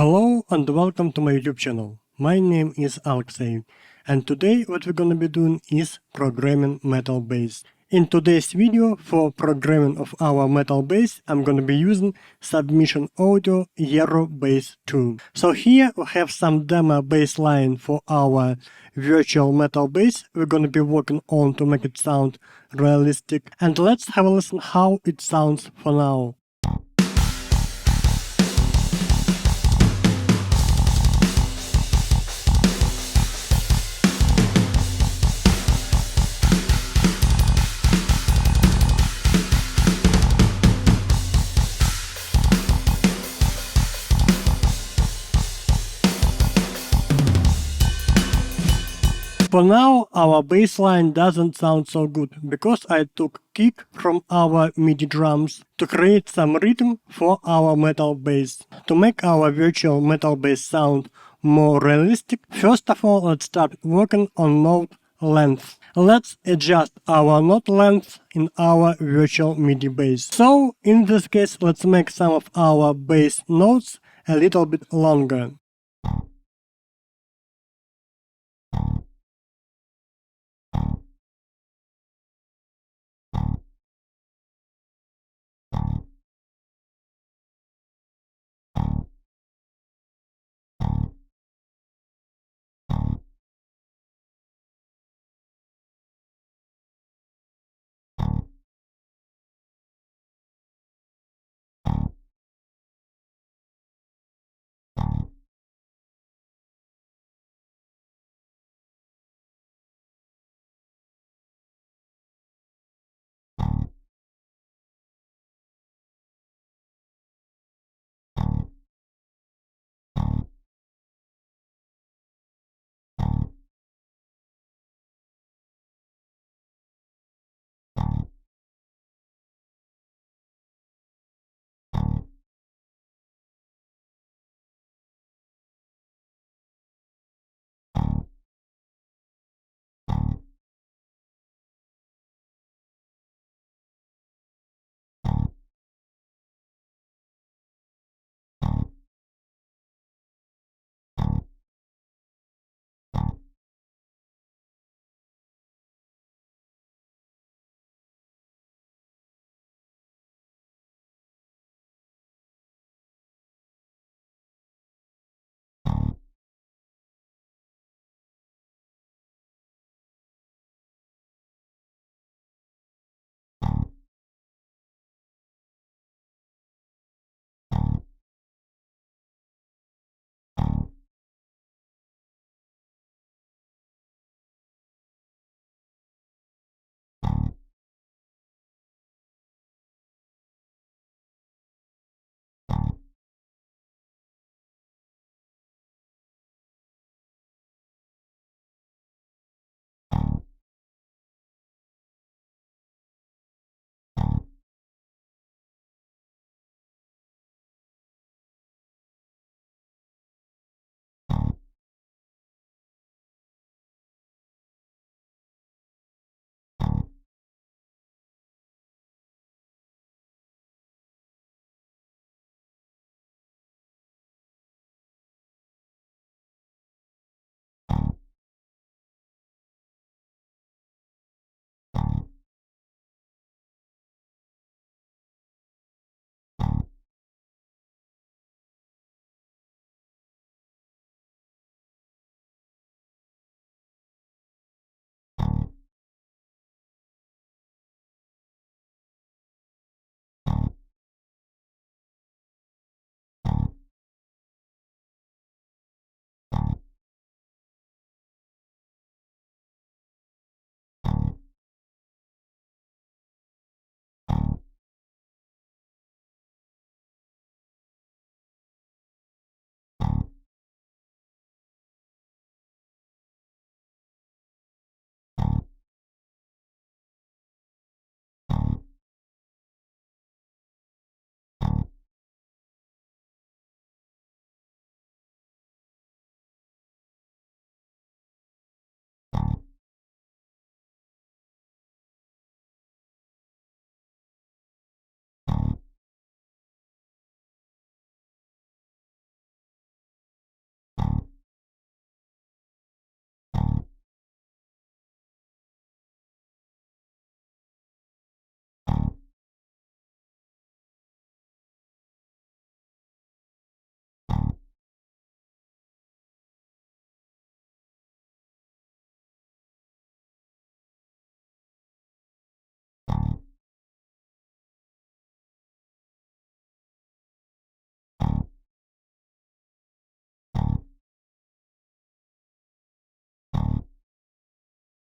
Hello and welcome to my YouTube channel. My name is Alexey, and today what we're gonna be doing is programming metal bass. In today's video for programming of our metal bass, I'm gonna be using Submission Audio Aero Bass 2. So here we have some demo bass line for our virtual metal bass we're gonna be working on to make it sound realistic, and let's have a listen how it sounds for now. For now, our bass line doesn't sound so good, because I took kick from our MIDI drums to create some rhythm for our metal bass. To make our virtual metal bass sound more realistic, first of all let's start working on note length. Let's adjust our note length in our virtual MIDI bass. So in this case let's make some of our bass notes a little bit longer.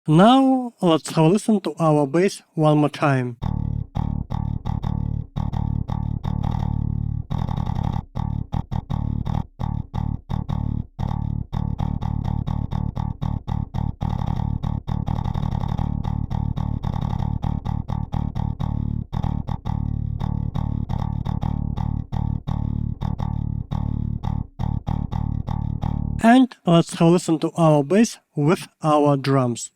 Now let's have a listen to our bass one more time. And let's have a listen to our bass with our drums.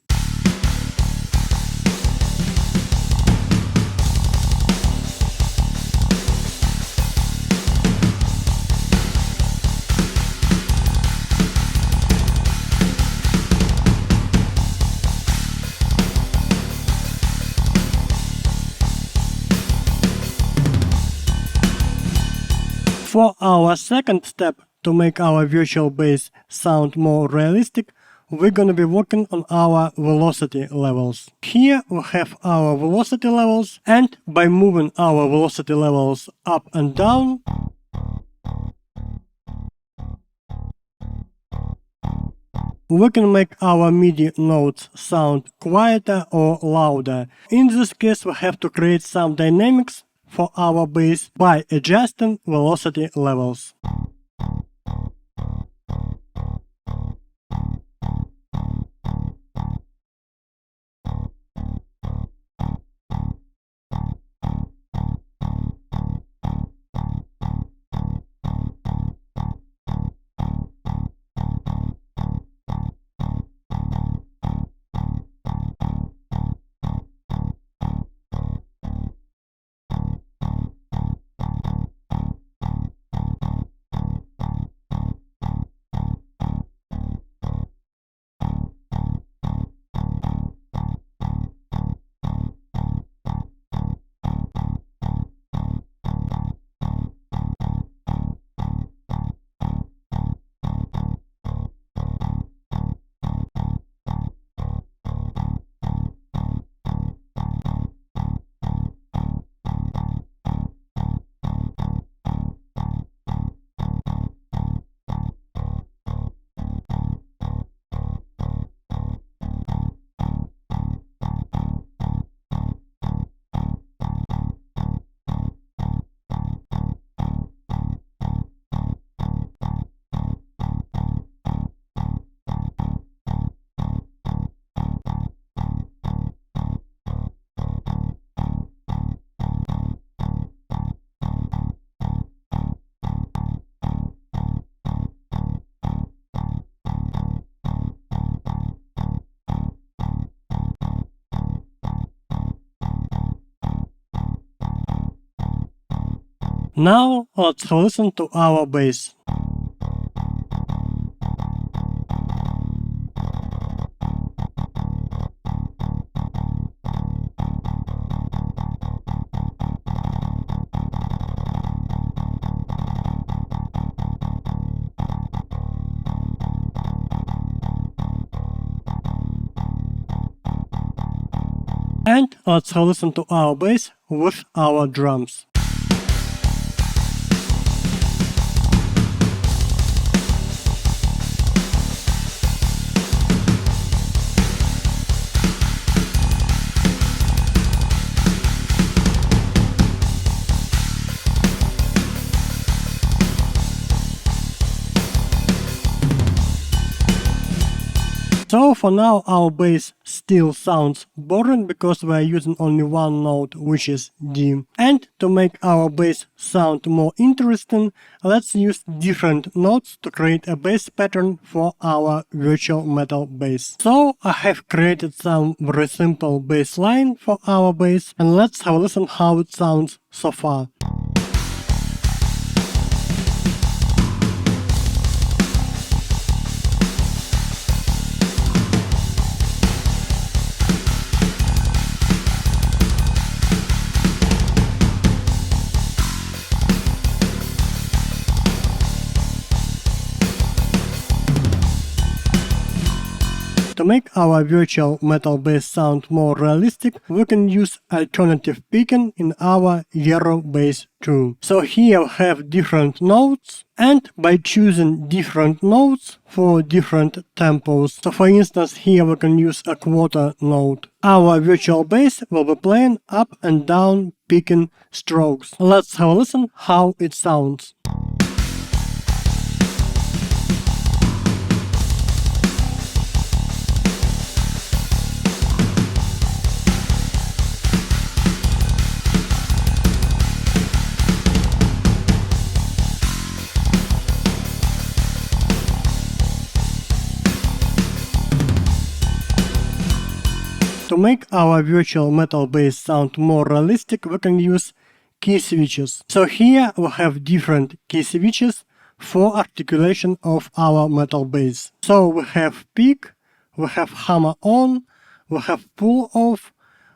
For our second step, to make our virtual bass sound more realistic, we're gonna be working on our velocity levels. Here we have our velocity levels, and by moving our velocity levels up and down, we can make our MIDI notes sound quieter or louder. In this case, we have to create some dynamics for our bass by adjusting velocity levels. Now let's listen to our bass. And let's listen to our bass with our drums. So for now our bass still sounds boring because we are using only one note, which is D. And to make our bass sound more interesting, let's use different notes to create a bass pattern for our virtual metal bass. So I have created some very simple bass line for our bass, and let's have a listen how it sounds so far. To make our virtual metal bass sound more realistic, we can use alternative picking in our Eero bass too. So here we have different notes, and by choosing different notes for different tempos, so for instance here we can use a quarter note, our virtual bass will be playing up and down picking strokes. Let's have a listen how it sounds. To make our virtual metal bass sound more realistic, we can use key switches. So here we have different key switches for articulation of our metal bass. So we have pick, we have hammer on, we have pull off,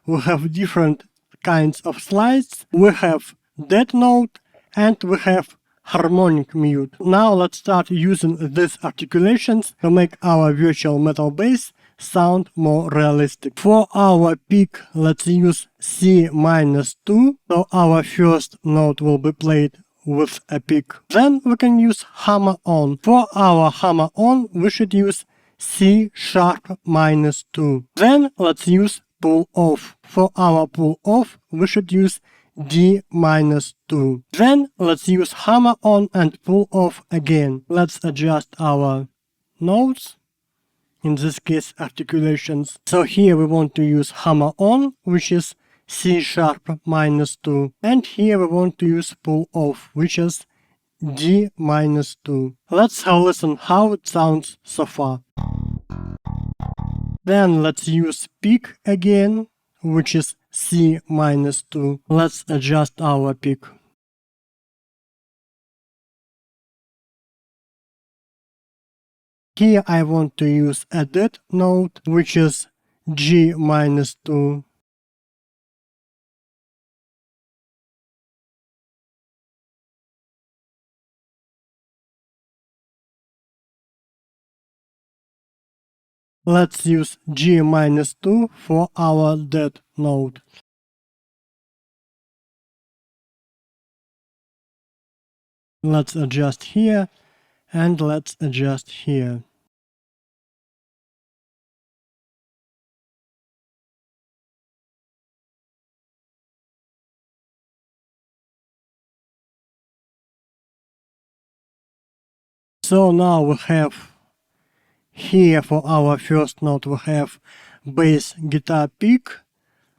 we have different kinds of slides, we have dead note, and we have harmonic mute. Now let's start using these articulations to make our virtual metal bass sound more realistic. For our pick, let's use C-2, so our first note will be played with a pick. Then we can use hammer on. For our hammer on, we should use C#-2. Then let's use pull off. For our pull off, we should use D-2. Then let's use hammer on and pull off again. Let's adjust our notes, in this case articulations. So here we want to use hammer on, which is C#-2, and here we want to use pull off, which is D-2. Let's have a listen how it sounds so far. Then let's use pick again, which is C-2. Let's adjust our pick. Here I want to use a dead note, which is G-2. Let's use G-2 for our dead note. Let's adjust here, and let's adjust here. So now we have here for our first note we have bass guitar pick,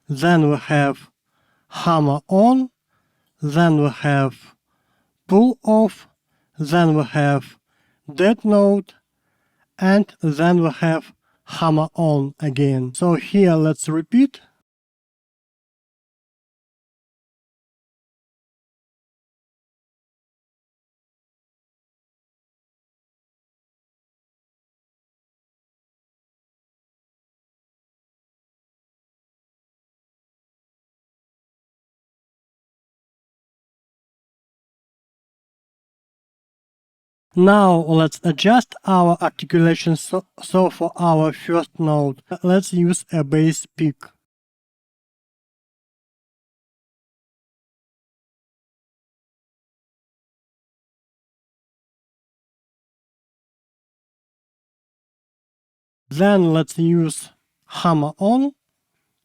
then we have hammer on, then we have pull off, then we have dead note, and then we have hammer on again. So here let's repeat. Now let's adjust our articulation, so for our first note, let's use a bass pick. Then let's use hammer on,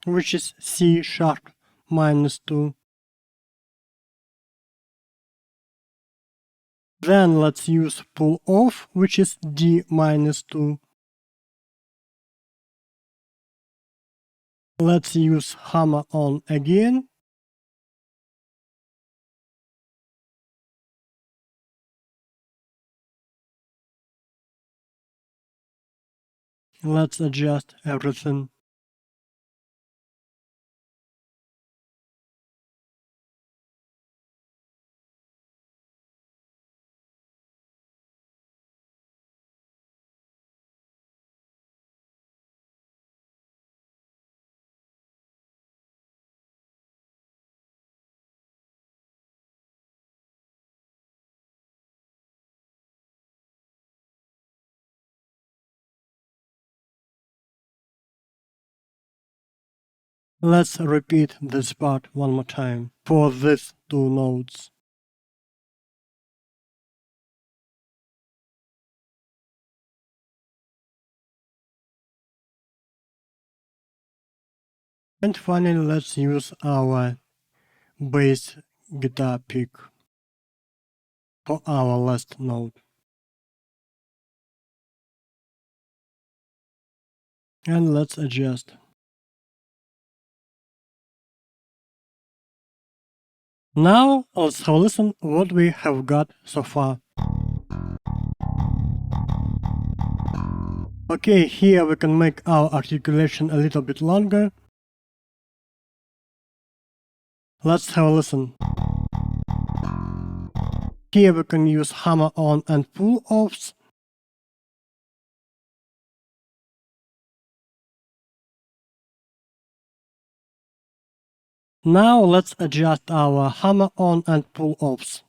which is C#-2. Then let's use pull off, which is D-2. Let's use hammer on again. Let's adjust everything. Let's repeat this part one more time for these two notes. And finally, let's use our bass guitar pick for our last note. And let's adjust. Now let's listen what we have got so far. Okay, here we can make our articulation a little bit longer. Let's have a listen. Here we can use hammer-on and pull-offs. Now let's adjust our hammer-on and pull-offs.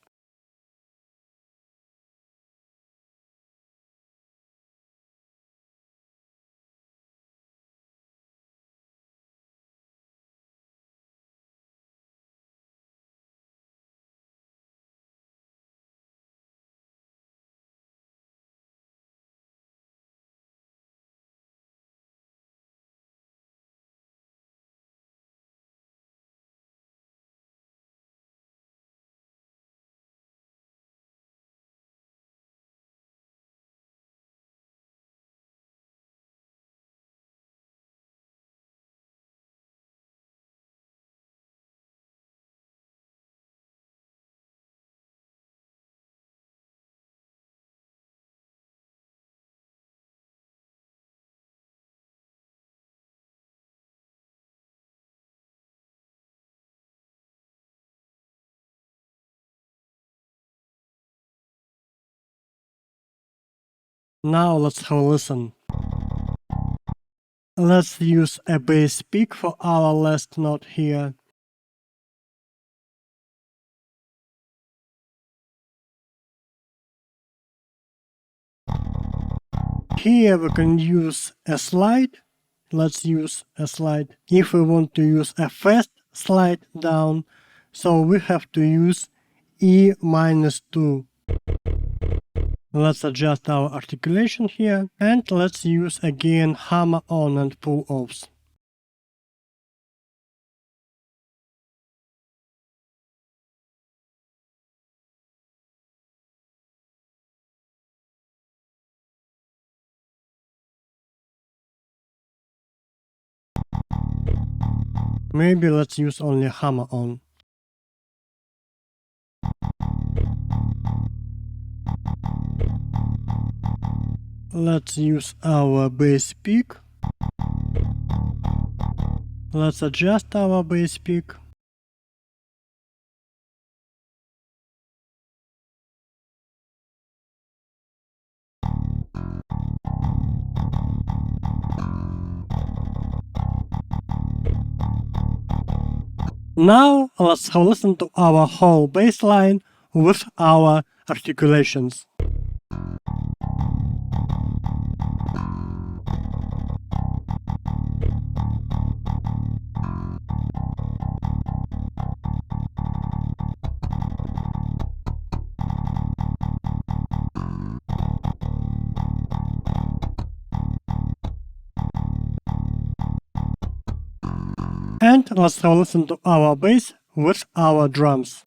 Now let's have a listen. Let's use a bass pick for our last note here. Here we can use a slide. Let's use a slide. If we want to use a fast slide down, so we have to use E-2. Let's adjust our articulation here, and let's use again hammer-on and pull-offs. Maybe let's use only hammer-on. Let's use our bass pick. Let's adjust our bass pick. Now let's have a listen to our whole bass line with our articulations. And let's have a listen to our bass with our drums.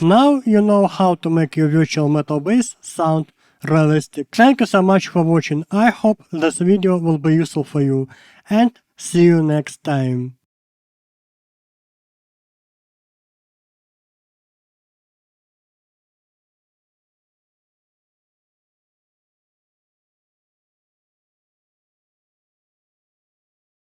Now you know how to make your virtual metal bass sound realistic. Thank you so much for watching. I hope this video will be useful for you, and see you next time.